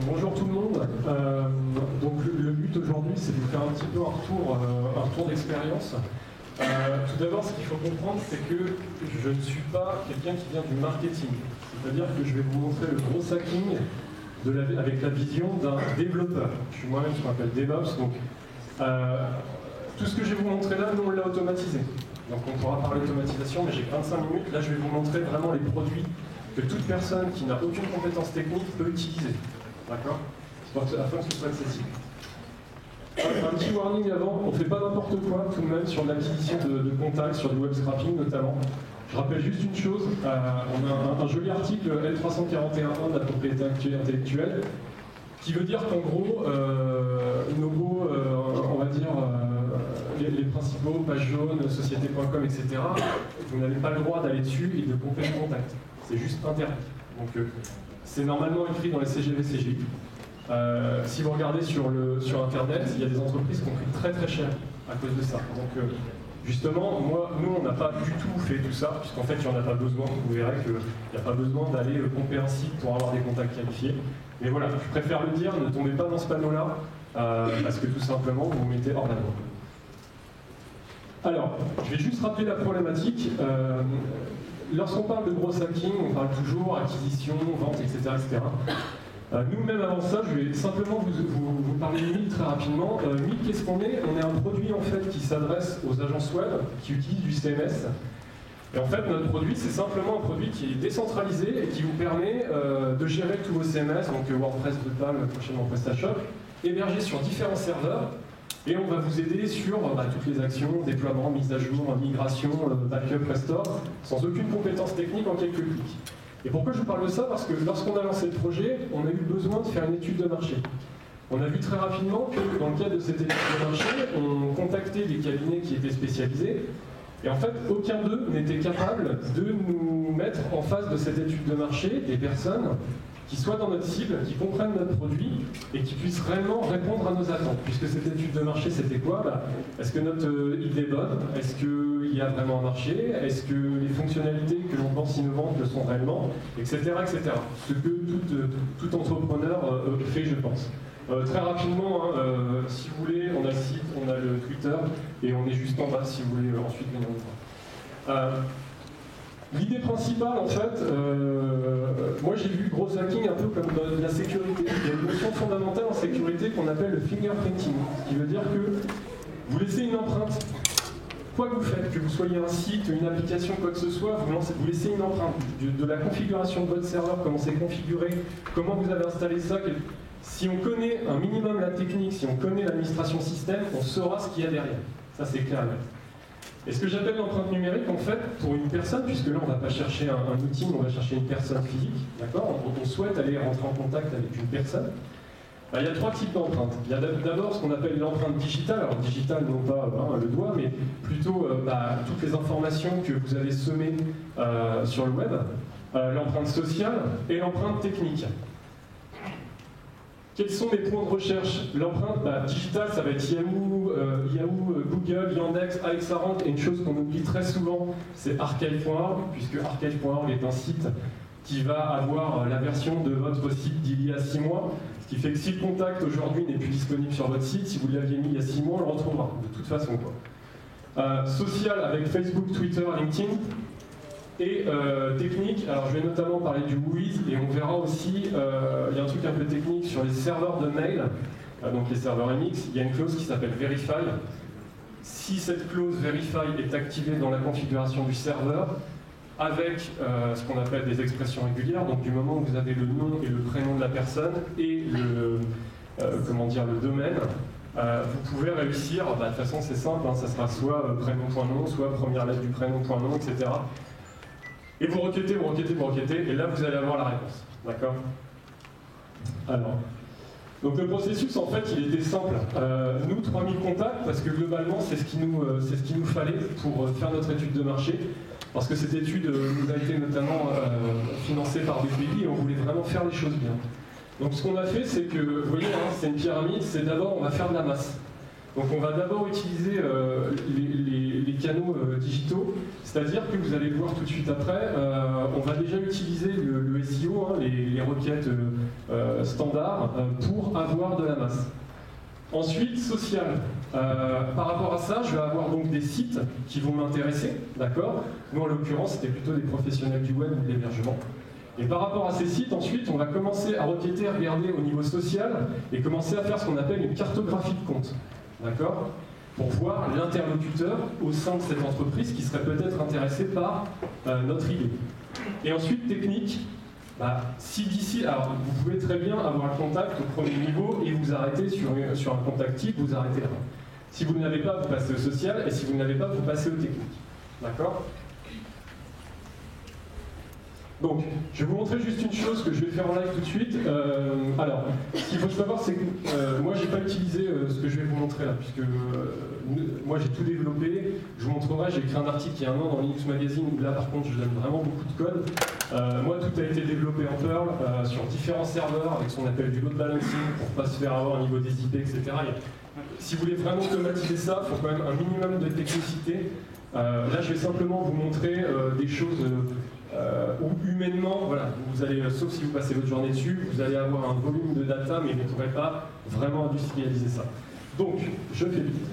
Bonjour tout le monde. Donc le but aujourd'hui, c'est de vous faire un petit peu un retour d'expérience. Tout d'abord, ce qu'il faut comprendre, c'est que je ne suis pas quelqu'un qui vient du marketing. C'est-à-dire que je vais vous montrer le gros hacking avec la vision d'un développeur. Je suis moi-même ce qu'on appelle DevOps. Donc tout ce que je vais vous montrer là, nous on l'a automatisé. Donc on pourra parler d'automatisation, mais j'ai 25 minutes. Là, je vais vous montrer vraiment les produits que toute personne qui n'a aucune compétence technique peut utiliser. D'accord ? Afin que ce soit accessible. Un petit warning avant, on ne fait pas n'importe quoi tout de même sur l'acquisition de contacts, sur du web scrapping notamment. Je rappelle juste une chose, on a un joli article L341.1 de la propriété intellectuelle qui veut dire qu'en gros, on va dire les principaux, pages jaunes, société.com, etc., vous n'avez pas le droit d'aller dessus et de pomper le contact. C'est juste interdit. Donc c'est normalement écrit dans les CGV-CGI. Si vous regardez sur Internet, il y a des entreprises qui ont pris très très cher à cause de ça. Donc justement, nous on n'a pas du tout fait tout ça, puisqu'en fait il n'y en a pas besoin. Vous verrez qu'il n'y a pas besoin d'aller pomper un site pour avoir des contacts qualifiés. Mais voilà, je préfère le dire, ne tombez pas dans ce panneau-là, parce que tout simplement vous vous mettez hors la loi. Alors, je vais juste rappeler la problématique. Lorsqu'on parle de gros hacking, on parle toujours acquisition, vente, etc. etc. Nous-mêmes avant ça, je vais simplement vous parler de Meet très rapidement. Meet, qu'est-ce qu'on est? On est un produit en fait qui s'adresse aux agences web qui utilisent du CMS. Et en fait, notre produit, c'est simplement un produit qui est décentralisé et qui vous permet de gérer tous vos CMS, donc WordPress, Drupal, prochainement PrestaShop, hébergé sur différents serveurs. Et on va vous aider sur toutes les actions, déploiement, mise à jour, migration, backup, restore, sans aucune compétence technique en quelques clics. Et pourquoi je vous parle de ça? Parce que lorsqu'on a lancé le projet, on a eu besoin de faire une étude de marché. On a vu très rapidement que dans le cadre de cette étude de marché, on contactait des cabinets qui étaient spécialisés, et en fait, aucun d'eux n'était capable de nous mettre en face de cette étude de marché des personnes qui soient dans notre cible, qui comprennent notre produit et qui puissent réellement répondre à nos attentes. Puisque cette étude de marché, c'était quoi? Est-ce que notre idée est bonne? Est-ce qu'il y a vraiment un marché? Est-ce que les fonctionnalités que l'on pense innovantes le sont réellement? Etc. etc. Ce que tout entrepreneur fait, je pense. Très rapidement, si vous voulez, on a le site, on a le Twitter, et on est juste en bas si vous voulez ensuite venir nous voir. L'idée principale, en fait, moi j'ai vu le gros hacking un peu comme de la sécurité. Il y a une notion fondamentale en sécurité qu'on appelle le fingerprinting, ce qui veut dire que vous laissez une empreinte. Quoi que vous faites, que vous soyez un site, une application, quoi que ce soit, vous laissez une empreinte de la configuration de votre serveur, comment c'est configuré, comment vous avez installé ça. Si on connaît un minimum la technique, si on connaît l'administration système, on saura ce qu'il y a derrière. Ça c'est clair. Et ce que j'appelle l'empreinte numérique, en fait, pour une personne, puisque là on ne va pas chercher un outil, on va chercher une personne physique, d'accord? On souhaite aller rentrer en contact avec une personne. Il y a trois types d'empreintes. Il y a d'abord ce qu'on appelle l'empreinte digitale. Alors digitale, non pas le doigt, mais plutôt toutes les informations que vous avez semées sur le web. L'empreinte sociale et l'empreinte technique. Quels sont les points de recherche? L'empreinte digitale, ça va être Yahoo, Google, Yandex, AlexaRank, et une chose qu'on oublie très souvent, c'est archive.org, puisque archive.org est un site qui va avoir la version de votre site d'il y a 6 mois, ce qui fait que si le contact aujourd'hui n'est plus disponible sur votre site, si vous l'aviez mis il y a 6 mois, on le retrouvera, de toute façon. Social avec Facebook, Twitter, LinkedIn. Et technique, alors je vais notamment parler du WHOIS et on verra aussi, il y a un truc un peu technique sur les serveurs de mail, donc les serveurs MX, il y a une clause qui s'appelle Verify. Si cette clause Verify est activée dans la configuration du serveur, avec ce qu'on appelle des expressions régulières, donc du moment où vous avez le nom et le prénom de la personne et le domaine, vous pouvez réussir, de toute façon c'est simple, ça sera soit prénom.nom, soit première lettre du prénom.nom, etc. Et vous requêtez, et là vous allez avoir la réponse. D'accord? Alors, donc le processus en fait il était simple. Nous 3000 contacts, parce que globalement c'est ce qu'il nous fallait pour faire notre étude de marché, parce que cette étude nous a été notamment financée par BPI et on voulait vraiment faire les choses bien. Donc ce qu'on a fait, c'est que, vous voyez, c'est une pyramide, c'est d'abord on va faire de la masse. Donc on va d'abord utiliser les canaux digitaux, c'est-à-dire que vous allez le voir tout de suite après, on va déjà utiliser le SEO, hein, les requêtes standards, pour avoir de la masse. Ensuite, social. Par rapport à ça, je vais avoir donc des sites qui vont m'intéresser, d'accord? Nous, en l'occurrence, c'était plutôt des professionnels du web ou de l'hébergement. Et par rapport à ces sites, ensuite, on va commencer à requêter, regarder au niveau social et commencer à faire ce qu'on appelle une cartographie de compte, d'accord? Pour voir l'interlocuteur au sein de cette entreprise qui serait peut-être intéressé par notre idée. Et ensuite, technique. Bah, si d'ici, alors vous pouvez très bien avoir le contact au premier niveau et vous arrêter sur un contact type, vous arrêtez là. Si vous ne l'avez pas, vous passez au social, et si vous ne l'avez pas, vous passez au technique. D'accord? Donc, je vais vous montrer juste une chose que je vais faire en live tout de suite. Alors, ce qu'il faut savoir, c'est que moi, je n'ai pas utilisé ce que je vais vous montrer là, puisque moi, j'ai tout développé. Je vous montrerai, j'ai écrit un article il y a un an dans Linux Magazine, où là, par contre, je donne vraiment beaucoup de code. Moi, tout a été développé en Perl, sur différents serveurs, avec ce qu'on appelle du load balancing, pour ne pas se faire avoir au niveau des IP, etc. Si vous voulez vraiment automatiser ça, il faut quand même un minimum de technicité. Là, je vais simplement vous montrer des choses où humainement, voilà, vous allez, sauf si vous passez votre journée dessus, vous allez avoir un volume de data, mais vous ne pourrez pas vraiment industrialiser ça. Donc, je fais vite.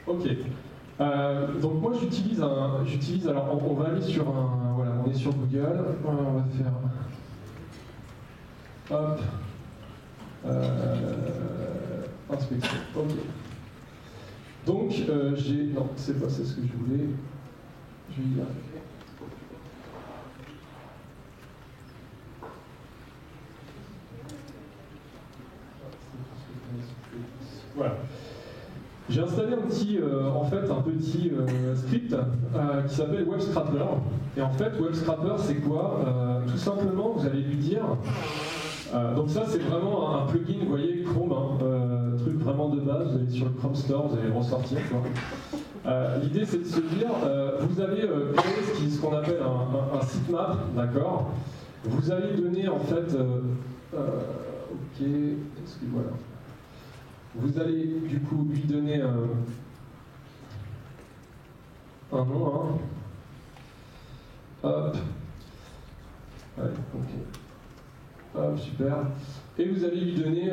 Ok. Donc moi j'utilise alors on va aller sur un, voilà, on est sur Google, on va faire, hop, inspection, ok. Donc j'ai, non c'est pas c'est ce que je voulais, je vais y arriver. Voilà. J'ai installé un petit script qui s'appelle WebScraper. Et en fait, WebScraper, c'est quoi? Tout simplement, vous allez lui dire... donc ça, c'est vraiment un plugin, vous voyez, Chrome, hein, truc vraiment de base, vous allez sur le Chrome Store, vous allez le ressortir. L'idée, c'est de se dire, vous allez créer ce qu'on appelle un sitemap, d'accord? Vous allez donner, en fait... ok, est-ce que voilà... Vous allez du coup lui donner un nom, hein. Hop. Ouais, ok. Hop, super. Et vous allez lui donner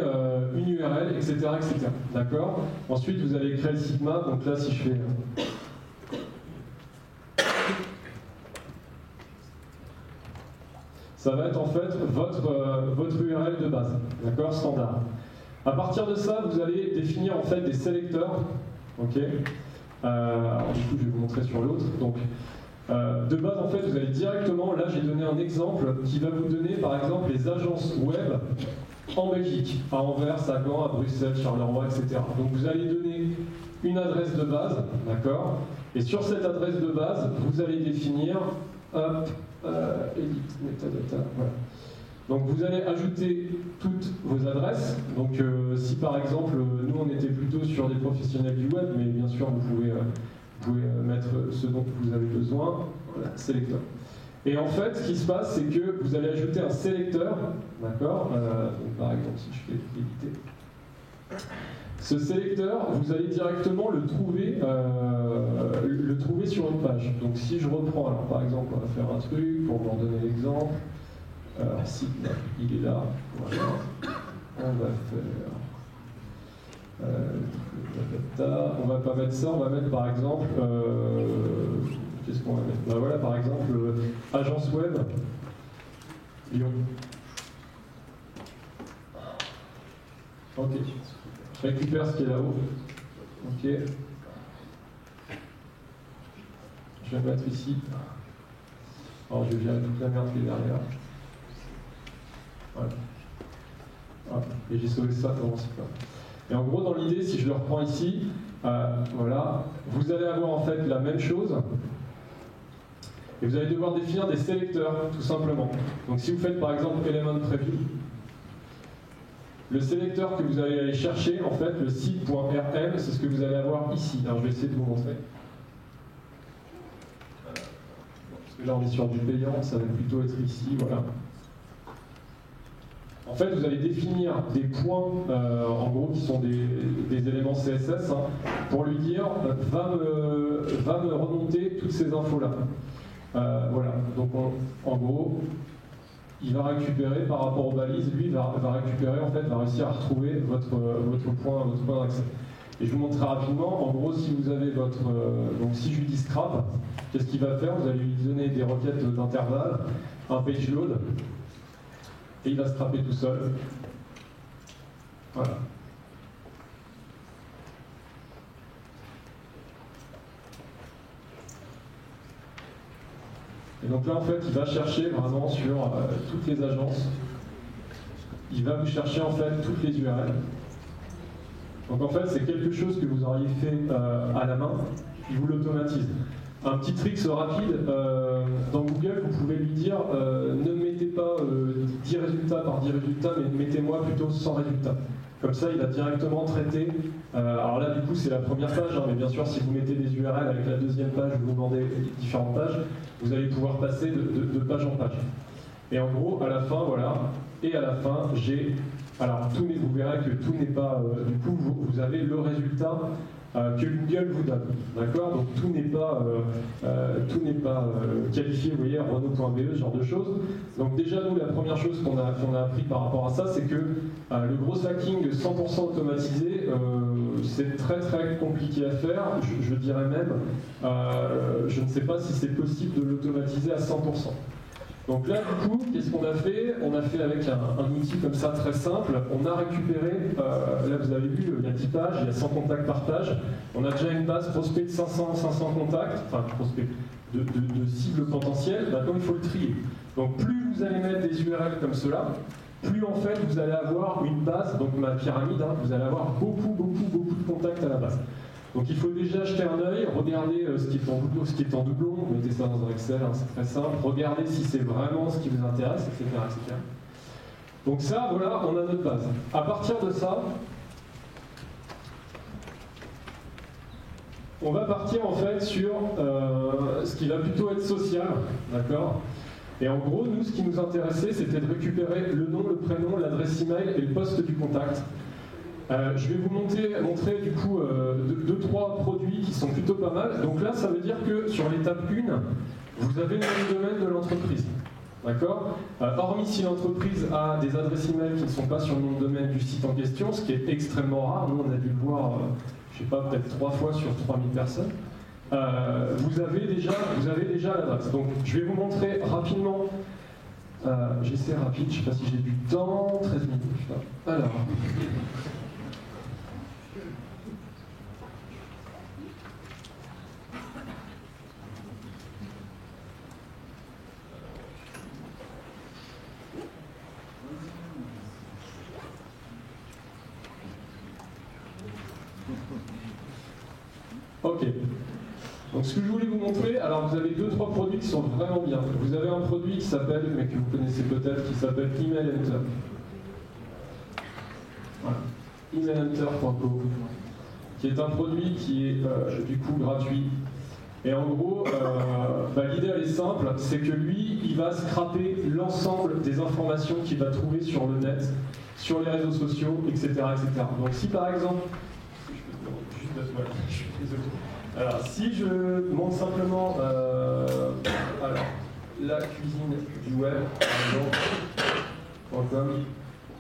une URL, etc. etc. D'accord? Ensuite, vous allez créer le sitemap. Donc là, si je fais... ça va être en fait votre URL de base, d'accord? Standard. À partir de ça, vous allez définir en fait des sélecteurs. Ok. Alors du coup, je vais vous montrer sur l'autre. Donc, de base, en fait, vous allez directement. Là, j'ai donné un exemple qui va vous donner, par exemple, les agences web en Belgique, à Anvers, à Gand, à Bruxelles, Charleroi, etc. Donc, vous allez donner une adresse de base, d'accord. Et sur cette adresse de base, vous allez définir, hop, edit metadata, voilà. Donc vous allez ajouter toutes vos adresses. Donc si par exemple, nous on était plutôt sur des professionnels du web, mais bien sûr vous pouvez mettre ce dont vous avez besoin, voilà, sélecteur. Et en fait, ce qui se passe, c'est que vous allez ajouter un sélecteur, d'accord, donc par exemple, si je fais éditer, ce sélecteur, vous allez directement le trouver sur une page. Donc si je reprends, alors par exemple, on va faire un truc pour vous en donner l'exemple. Alors, si il est là, voilà. On va faire. On va pas mettre ça, on va mettre par exemple. Qu'est-ce qu'on va mettre? Ben voilà, par exemple, agence web Lyon. Ok. Je récupère ce qui est là-haut. Ok. Je vais le mettre ici. Alors, je vais virer toute la merde qui est derrière. Voilà. Voilà. Et j'ai sauvé ça dans mon site. Et en gros, dans l'idée, si je le reprends ici, voilà, vous allez avoir en fait la même chose, Et vous allez devoir définir des sélecteurs, tout simplement. Donc si vous faites par exemple Element Preview, le sélecteur que vous allez aller chercher, en fait, le seed.rm, c'est ce que vous allez avoir ici. Alors je vais essayer de vous montrer. Parce que là on est sur du payant, ça va plutôt être ici, voilà. En fait, vous allez définir des points, en gros, qui sont des éléments CSS, hein, pour lui dire va me remonter toutes ces infos-là. Voilà. Donc, en gros, il va récupérer par rapport aux balises, lui va récupérer, en fait, va réussir à retrouver votre point d'accès. Et je vous montre très rapidement. En gros, si vous avez votre, donc si je lui dis scrap, qu'est-ce qu'il va faire? Vous allez lui donner des requêtes d'intervalle, un page load. Et il va scraper tout seul. Voilà. Et donc là, en fait, il va chercher vraiment sur toutes les agences. Il va vous chercher, en fait, toutes les URL. Donc en fait, c'est quelque chose que vous auriez fait à la main. Il vous l'automatise. Un petit trick rapide, dans Google, vous pouvez lui dire ne mettez pas 10 résultats par 10 résultats, mais mettez-moi plutôt 100 résultats. Comme ça, il va directement traiter. Alors là, du coup, c'est la première page, hein, mais bien sûr, si vous mettez des URL avec la deuxième page, vous demandez différentes pages, vous allez pouvoir passer de page en page. Et en gros, à la fin, voilà, et à la fin, j'ai. Alors, vous verrez que tout n'est pas. Du coup, vous avez le résultat que Google vous donne, d'accord? Donc tout n'est pas qualifié, vous voyez, Renault.be, ce genre de choses. Donc déjà, nous, la première chose qu'on a appris par rapport à ça, c'est que le gros hacking 100% automatisé, c'est très très compliqué à faire. Je dirais même, je ne sais pas si c'est possible de l'automatiser à 100%. Donc là, du coup, qu'est-ce qu'on a fait? On a fait avec un outil comme ça très simple. On a récupéré, là vous avez vu, il y a 10 pages, il y a 100 contacts par page. On a déjà une base prospect de 500 contacts, enfin prospect de cibles potentielles. Maintenant, il faut le trier. Donc plus vous allez mettre des URL comme cela, plus en fait vous allez avoir une base, donc ma pyramide, hein, vous allez avoir beaucoup de contacts à la base. Donc il faut déjà jeter un œil, regarder ce qui est en doublon, vous mettez ça dans un Excel, hein, c'est très simple, regardez si c'est vraiment ce qui vous intéresse, etc., etc. Donc ça, voilà, on a notre base. À partir de ça, on va partir en fait sur ce qui va plutôt être social, d'accord? Et en gros, nous, ce qui nous intéressait, c'était de récupérer le nom, le prénom, l'adresse email et le poste du contact. Je vais vous montrer du coup 2-3 produits qui sont plutôt pas mal. Donc là, ça veut dire que sur l'étape 1, vous avez le nom de domaine de l'entreprise. D'accord? Hormis si l'entreprise a des adresses email qui ne sont pas sur le nom de domaine du site en question, ce qui est extrêmement rare. Nous, on a dû le voir, je ne sais pas, peut-être 3 fois sur 3000 personnes. Vous avez déjà l'adresse. Donc je vais vous montrer rapidement. J'essaie rapide, je ne sais pas si j'ai du temps. 13 minutes. Alors. Ok. Donc ce que je voulais vous montrer, alors vous avez 2-3 produits qui sont vraiment bien. Vous avez un produit qui s'appelle, mais que vous connaissez peut-être, qui s'appelle Email Hunter. Voilà. emailhunter.co, qui est un produit qui est du coup gratuit. Et en gros, l'idée elle est simple, c'est que lui, il va scraper l'ensemble des informations qu'il va trouver sur le net, sur les réseaux sociaux, etc., etc. Donc si par exemple, voilà, je suis désolé. Alors, si je montre simplement la cuisine du web, par exemple,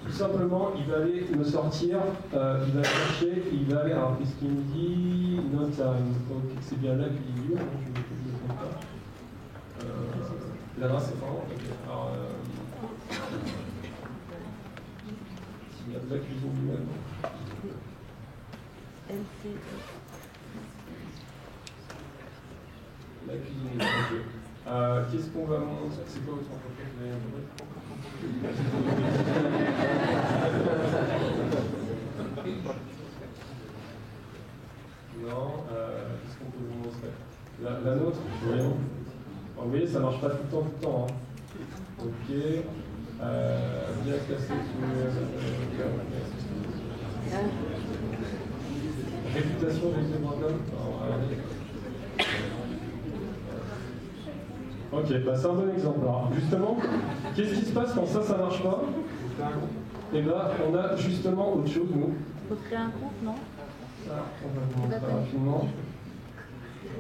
tout simplement, il va aller me sortir, il va chercher, il va aller, alors qu'est-ce qu'il me dit? Non, c'est bien la cuisine du web, je ne me trompe pas. L'adresse c'est vraiment. Alors, s'il y a de la cuisine du web. La cuisine est ok. Qu'est-ce qu'on va montrer? C'est quoi votre entreprise? Non, qu'est-ce qu'on peut vous montrer? La nôtre, voyons. Vous voyez, ça marche pas tout le temps. Hein. Ok. Bien classé. Réputation GT.com. Ok, bah c'est un bon exemple. Alors, justement, qu'est-ce qui se passe quand ça marche pas? Et bah, on a justement autre chose, nous. Il faut créer un compte, non? Ça, on va vous montrer rapidement.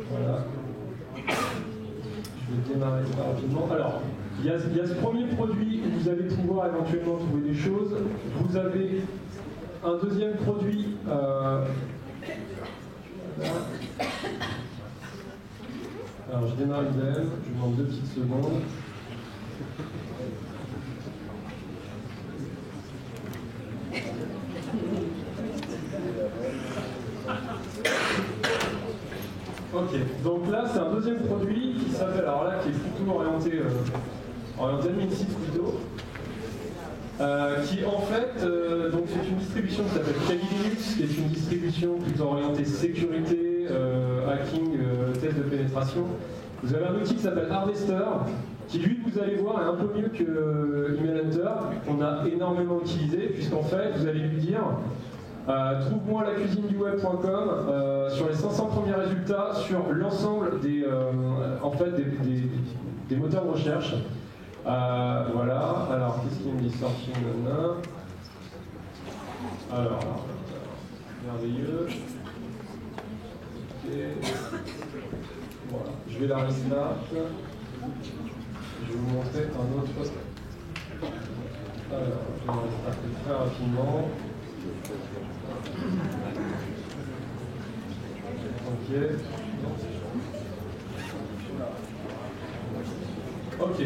Voilà. Je vais démarrer ça rapidement. Alors, il y a ce premier produit où vous allez pouvoir éventuellement trouver des choses. Vous avez un deuxième produit. Alors, je démarre IBM, je vous demande 2 petites secondes. Ok, donc là c'est un deuxième produit qui s'appelle, alors là qui est plutôt orienté admin site plutôt, qui en fait, donc c'est une distribution qui s'appelle Kali Linux, qui est une distribution plutôt orientée sécurité, hacking, test de pénétration. Vous avez un outil qui s'appelle Harvester, qui lui, vous allez voir, est un peu mieux que Email Hunter, qu'on a énormément utilisé, puisqu'en fait, vous allez lui dire trouve-moi la cuisine du web.com sur les 500 premiers résultats sur l'ensemble des moteurs de recherche. Voilà, alors qu'est-ce qu'il me dit? Searching, alors, merveilleux. Ok. Voilà, je vais la restart. Je vais vous montrer un autre. Alors, je vais la restarter très rapidement. Ok.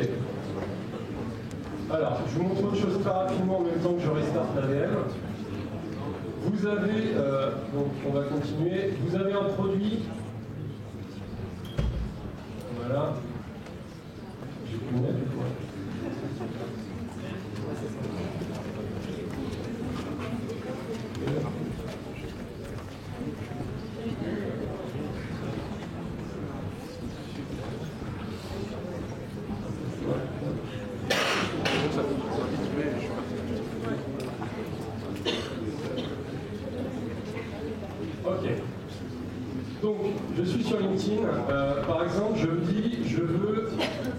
Alors, je vous montre autre chose très rapidement en même temps que je restarte la VM. Vous avez, donc on va continuer, vous avez un produit. Voilà. J'ai plus de net, Ok. Donc, je suis sur LinkedIn. Par exemple, je me dis, je veux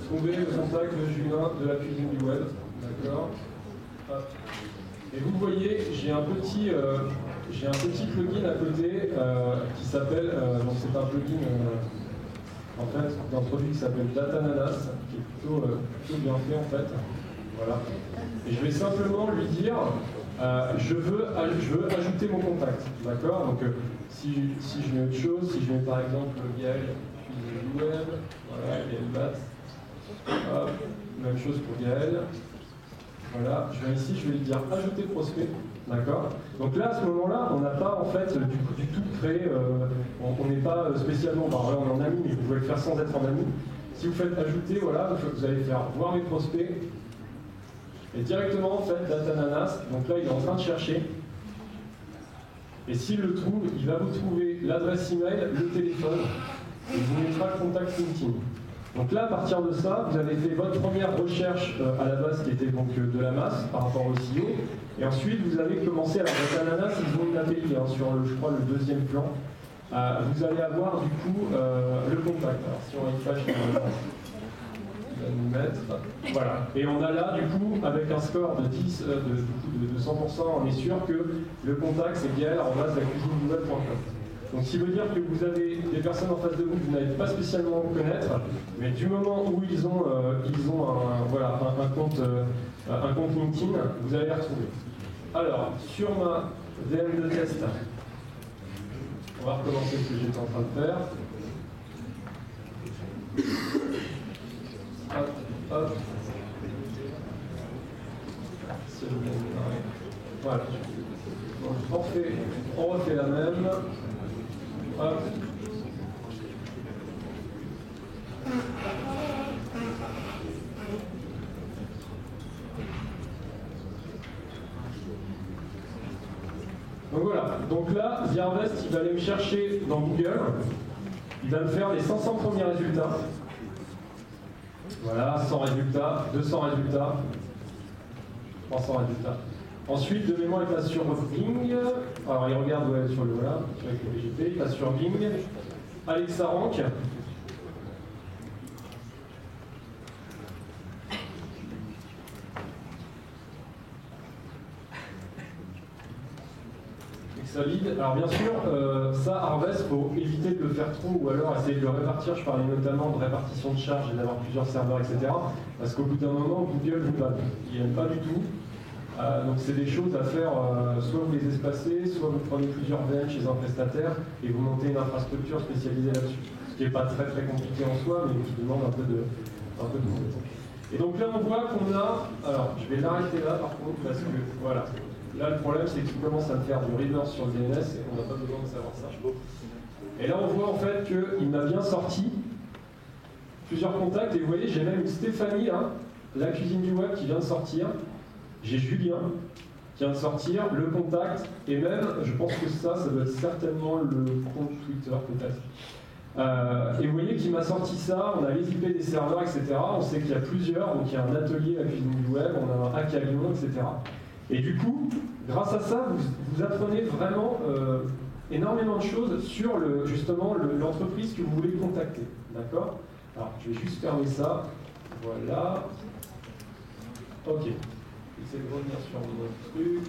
trouver le contact de Julien de la cuisine du web. D'accord. Et vous voyez, j'ai un petit plugin à côté qui s'appelle, donc c'est un plugin en fait d'un produit qui s'appelle Datananas, qui est plutôt bien fait en fait. Voilà. Et je vais simplement lui dire, je veux ajouter mon contact. D'accord. Donc si je mets autre chose, si je mets par exemple Gaël cuisine du web, voilà, Gaël Bat, même chose pour Gaël. Voilà, je viens ici, je vais lui dire ajouter prospect, d'accord. Donc là, à ce moment-là, on n'a pas en fait du tout créé, on n'est pas spécialement, on est en ami, mais vous pouvez le faire sans être en ami. Si vous faites ajouter, voilà, vous allez faire voir mes prospects, et directement en fait, Datananas, donc là il est en train de chercher, et s'il le trouve, il va vous trouver l'adresse email, le téléphone, et vous mettra le contact LinkedIn. Donc là, à partir de ça, vous avez fait votre première recherche à la base qui était donc de la masse par rapport au SEO. Et ensuite, vous avez commencé, alors Datananas, ils ont une API sur, je crois, le deuxième plan. Vous allez avoir du coup le contact. Alors si on refresh, on va nous mettre. Voilà. Et on a là, du coup, avec un score de 10, de 100%, on est sûr que le contact, c'est gaël@lacuisineweb.com. Donc, ce qui veut dire que vous avez des personnes en face de vous que vous n'allez pas spécialement connaître, mais du moment où ils ont un compte LinkedIn, vous allez les retrouver. Alors, sur ma VM de test, on va recommencer ce que j'étais en train de faire. Hop, hop. Voilà. Donc, on refait la même. Hop. Donc voilà, donc là, TheHarvest, il va aller me chercher dans Google, il va me faire les 500 premiers résultats. Voilà, 100 résultats, 200 résultats, 300 résultats. Ensuite, de mémoire, il passe sur Bing. Alors, il regarde sur le voilà, avec le BGP, il passe sur Bing. Alexa Rank. Solide. Alors bien sûr, ça, Harvest, il faut éviter de le faire trop ou alors essayer de le répartir. Je parlais notamment de répartition de charge et d'avoir plusieurs serveurs, etc. Parce qu'au bout d'un moment, Google vous va. Il n'aime pas du tout. Donc c'est des choses à faire, soit vous les espacez, soit vous prenez plusieurs VM chez un prestataire et vous montez une infrastructure spécialisée là-dessus. Ce qui n'est pas très compliqué en soi, mais qui demande un peu de compétences. Et donc là, on voit qu'on a... Alors, je vais l'arrêter là, par contre, parce que, voilà. Là, le problème, c'est qu'il commence à me faire du reverse sur le DNS et on n'a pas besoin de savoir ça. Et là, on voit en fait qu'il m'a bien sorti plusieurs contacts. Et vous voyez, j'ai même une Stéphanie, hein, la cuisine du web, qui vient de sortir. J'ai Julien, qui vient de sortir, le contact. Et même, je pense que ça doit être certainement le compte Twitter, peut-être. Et vous voyez qu'il m'a sorti ça, on a les IP des serveurs, etc. On sait qu'il y a plusieurs, donc il y a un atelier à la cuisine du web, on a un hack à Lyon, etc. Et du coup, grâce à ça, vous apprenez vraiment énormément de choses sur justement l'entreprise que vous voulez contacter. D'accord? Alors, je vais juste fermer ça. Voilà. Ok. J'essaie de revenir sur mon truc.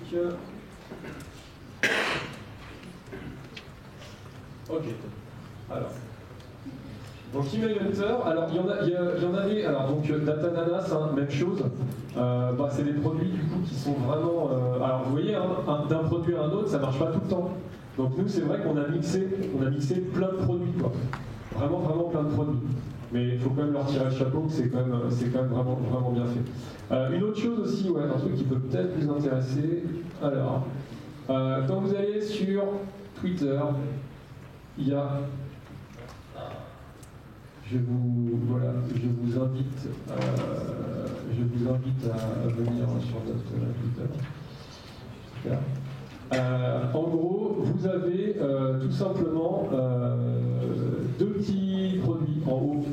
Ok. Alors. Donc Email Hunter, alors il y en avait, alors donc Datananas, hein, même chose, c'est des produits du coup qui sont vraiment, alors vous voyez, hein, d'un produit à un autre, ça marche pas tout le temps. Donc nous c'est vrai qu'on a mixé plein de produits, quoi. Vraiment plein de produits. Mais il faut quand même leur tirer le chapeau, que c'est quand même vraiment bien fait. Une autre chose aussi, ouais, un truc qui peut peut-être vous intéresser. Alors, quand vous allez sur Twitter, il y a je vous invite à venir sur notre Twitter. Super. En gros, vous avez tout simplement deux petits produits en haut.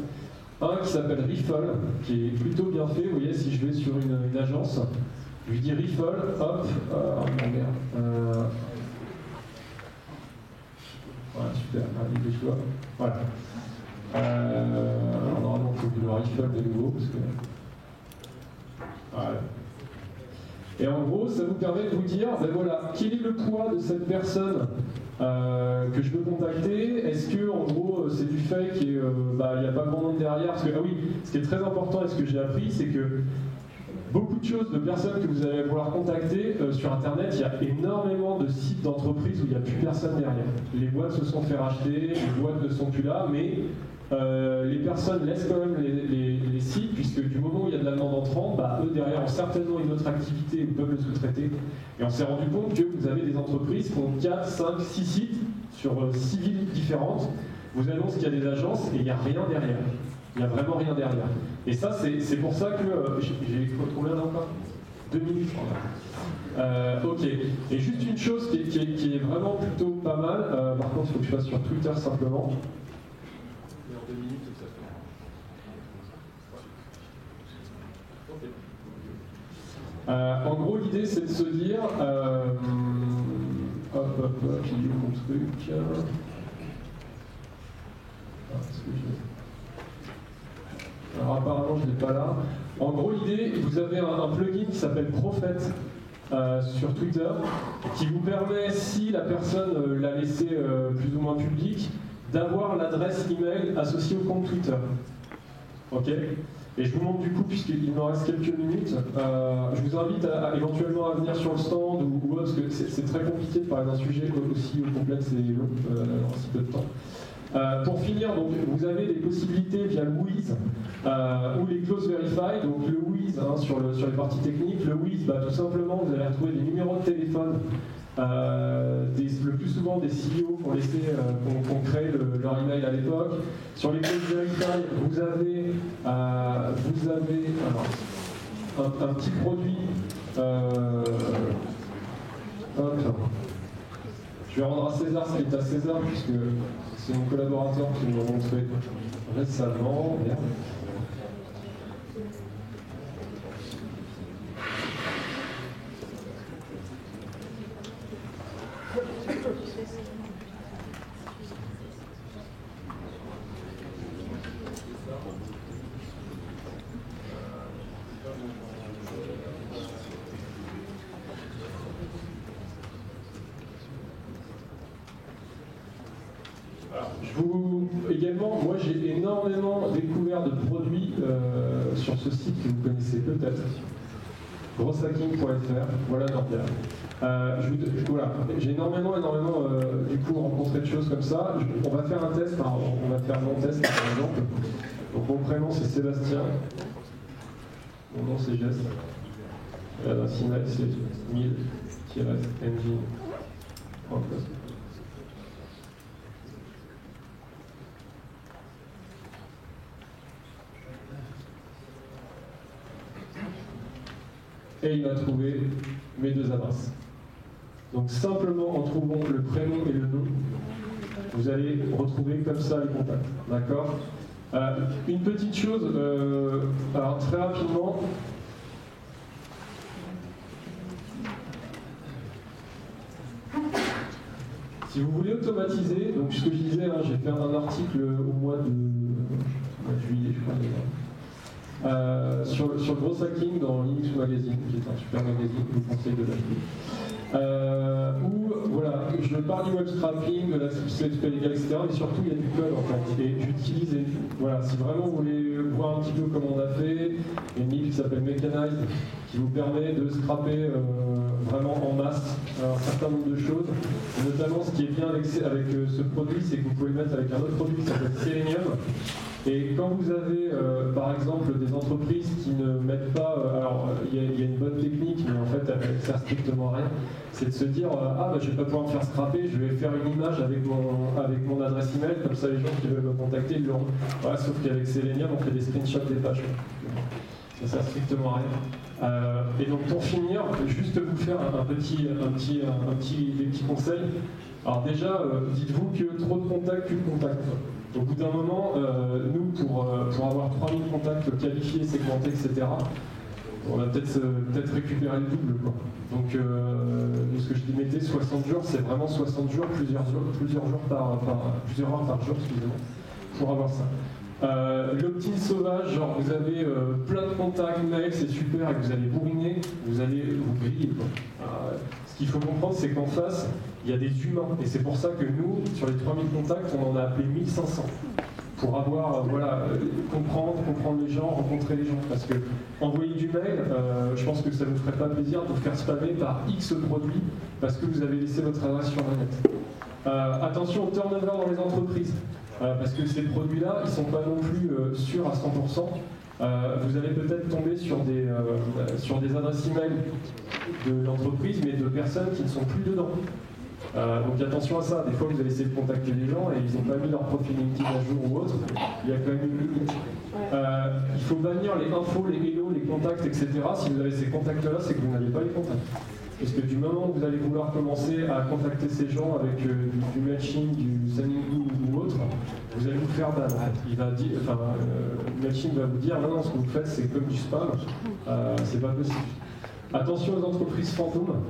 Un qui s'appelle Riffle, qui est plutôt bien fait. Vous voyez, si je vais sur une agence, je lui dis Riffle, hop, voilà, super, il est choix. Voilà. Alors normalement il faut que je le Riffle de nouveau parce que... Voilà. Et en gros, ça vous permet de vous dire, ben voilà, quel est le poids de cette personne que je veux contacter? Est-ce que, en gros, c'est du fake et il n'y a pas grand monde derrière? Parce que, ah oui, ce qui est très important et ce que j'ai appris, c'est que beaucoup de choses, de personnes que vous allez vouloir contacter sur Internet, il y a énormément de sites d'entreprises où il n'y a plus personne derrière. Les boîtes se sont fait racheter, les boîtes ne sont plus là, mais les personnes laissent quand même les sites, puisque du moment où il y a de la demande entrante, eux derrière ont certainement une autre activité où peuvent le sous-traiter. Et on s'est rendu compte que vous avez des entreprises qui ont 4, 5, 6 sites sur 6 villes différentes. Vous annoncez qu'il y a des agences et il n'y a rien derrière. Il n'y a vraiment rien derrière. Et ça, c'est pour ça que... j'ai combien d'encore 2 minutes. Ok. Et juste une chose qui est vraiment plutôt pas mal, par contre, il faut que je fasse sur Twitter simplement. Et en 2 minutes, ça se fait. En gros, l'idée, c'est de se dire... j'ai lu mon truc... Alors apparemment je ne l'ai pas là. En gros l'idée, vous avez un plugin qui s'appelle Prophet sur Twitter qui vous permet, si la personne l'a laissé plus ou moins public, d'avoir l'adresse email associée au compte Twitter. Ok? Et je vous montre du coup, puisqu'il me reste quelques minutes, je vous invite éventuellement à venir sur le stand ou autre, parce que c'est très compliqué de parler d'un sujet aussi complexe et long en si peu de temps. Pour finir, donc, vous avez des possibilités via le WHOIS ou les Close Verify. Donc le WHOIS sur les parties techniques, le WHOIS, tout simplement, vous allez retrouver des numéros de téléphone, le plus souvent des CEO qui ont créé leur email à l'époque. Sur les Close Verify, vous avez alors, un petit produit. Je vais rendre à César ce qui est à César, puisque c'est mon collaborateur qui me l'a montré récemment. Également, moi j'ai énormément découvert de produits sur ce site que vous connaissez peut-être, grosshacking.fr, voilà Nordia. Voilà, j'ai énormément du coup rencontré de choses comme ça. On va faire un test, enfin, on va faire mon test par exemple. Donc mon prénom c'est Sébastien, mon nom c'est Jess, l'adresse email c'est 1000-engine.com. Et il va trouver mes deux adresses. Donc simplement en trouvant le prénom et le nom, vous allez retrouver comme ça les contacts. D'accord ? Une petite chose, alors très rapidement, si vous voulez automatiser, donc ce que je disais, hein, j'ai fait un article au mois de juillet, je crois. Sur le gros hacking dans Linux Magazine, qui est un super magazine, je vous conseille de l'acheter. Où voilà, je parle du web scrapping, de la success legal, etc. Mais surtout, il y a du code en fait. Et j'utilise, voilà, si vraiment vous voulez voir un petit peu comment on a fait, une ligne qui s'appelle Mechanized, qui vous permet de scraper vraiment en masse un certain nombre de choses. Et notamment, ce qui est bien avec ce produit, c'est que vous pouvez le mettre avec un autre produit qui s'appelle Selenium. Et quand vous avez, par exemple, des entreprises qui ne mettent pas... alors, il y a une bonne technique, mais en fait, elle ne sert strictement à rien. C'est de se dire, ah, bah, je ne vais pas pouvoir me faire scraper, je vais faire une image avec mon adresse email, comme ça, les gens qui veulent me contacter, ils l'auront. Voilà, sauf qu'avec Selenium, on fait des screenshots des pages. Ça ne sert strictement à rien. Et donc, pour finir, je vais juste vous faire des petits conseils. Alors déjà, dites-vous que trop de contacts, plus de contacts. Au bout d'un moment, nous, pour avoir 3000 contacts qualifiés, segmentés, etc., on va peut-être récupérer le double, quoi. Donc, ce que je dis, mettez 60 jours, c'est vraiment 60 jours, plusieurs heures par jour, excusez-moi, pour avoir ça. L'opt-in sauvage, genre vous avez plein de contacts, mails, c'est super, et que vous allez bourriner, vous allez vous griller, quoi. Ce qu'il faut comprendre, c'est qu'en face, il y a des humains, et c'est pour ça que nous, sur les 3000 contacts, on en a appelé 1500. Pour avoir, comprendre les gens, rencontrer les gens. Parce que envoyer du mail, je pense que ça ne vous ferait pas plaisir de vous faire spammer par X produits parce que vous avez laissé votre adresse sur le net. Attention au turnover dans les entreprises, parce que ces produits-là, ils ne sont pas non plus sûrs à 100%. Vous allez peut-être tomber sur des adresses email de l'entreprise, mais de personnes qui ne sont plus dedans. Donc attention à ça, des fois vous allez essayer de contacter les gens et ils n'ont pas mis leur profil LinkedIn à jour ou autre, il y a quand même une limite. Il faut bannir les infos, les hello, les contacts, etc. Si vous avez ces contacts-là, c'est que vous n'avez pas les contacts. Parce que du moment où vous allez vouloir commencer à contacter ces gens avec du Mailchimp, du Sendinblue ou autre, vous allez vous faire ban. Mailchimp va vous dire non, ce que vous faites c'est comme du spam, c'est pas possible. Attention aux entreprises fantômes.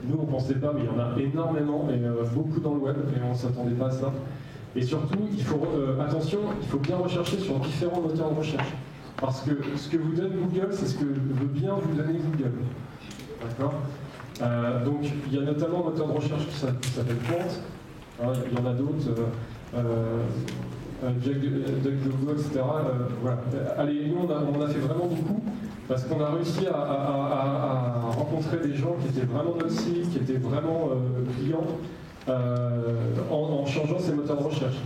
Nous, on ne pensait pas, mais il y en a énormément, et beaucoup dans le web, et on ne s'attendait pas à ça. Et surtout, attention, il faut bien rechercher sur différents moteurs de recherche. Parce que ce que vous donne Google, c'est ce que veut bien vous donner Google. D'accord ? Donc, il y a notamment un moteur de recherche qui s'appelle Quant. Il y en a d'autres, DuckDuckGo, etc. Voilà. Allez, nous, on a fait vraiment beaucoup. Parce qu'on a réussi à rencontrer des gens qui étaient vraiment notre cible, qui étaient vraiment clients, en changeant ces moteurs de recherche.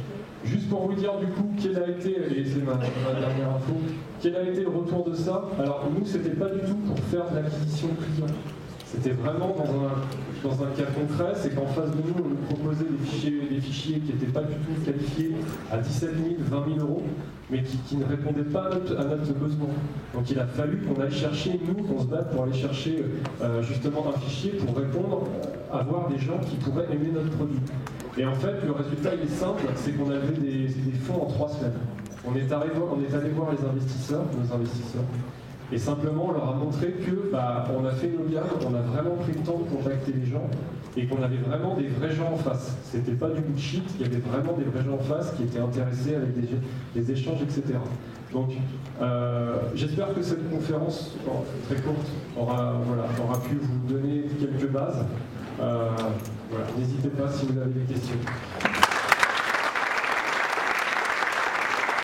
Juste pour vous dire du coup quel a été, et c'est ma dernière info, quel a été le retour de ça. Alors nous, c'était pas du tout pour faire de l'acquisition client. C'était vraiment dans un cas concret, c'est qu'en face de nous, on nous proposait des fichiers qui n'étaient pas du tout qualifiés à 17 000, 20 000 euros, mais qui ne répondaient pas à notre besoin. Donc il a fallu qu'on aille chercher, nous, qu'on se batte pour aller chercher justement un fichier pour répondre, à voir des gens qui pourraient aimer notre produit. Et en fait, le résultat, il est simple, c'est qu'on avait des fonds en 3 semaines. On est allé voir nos investisseurs, Et simplement, on leur a montré que on a fait nos gammes, on a vraiment pris le temps de contacter les gens et qu'on avait vraiment des vrais gens en face. C'était pas du bullshit, il y avait vraiment des vrais gens en face qui étaient intéressés avec des échanges, etc. Donc, j'espère que cette conférence, très courte, aura pu vous donner quelques bases. Voilà. N'hésitez pas si vous avez des questions.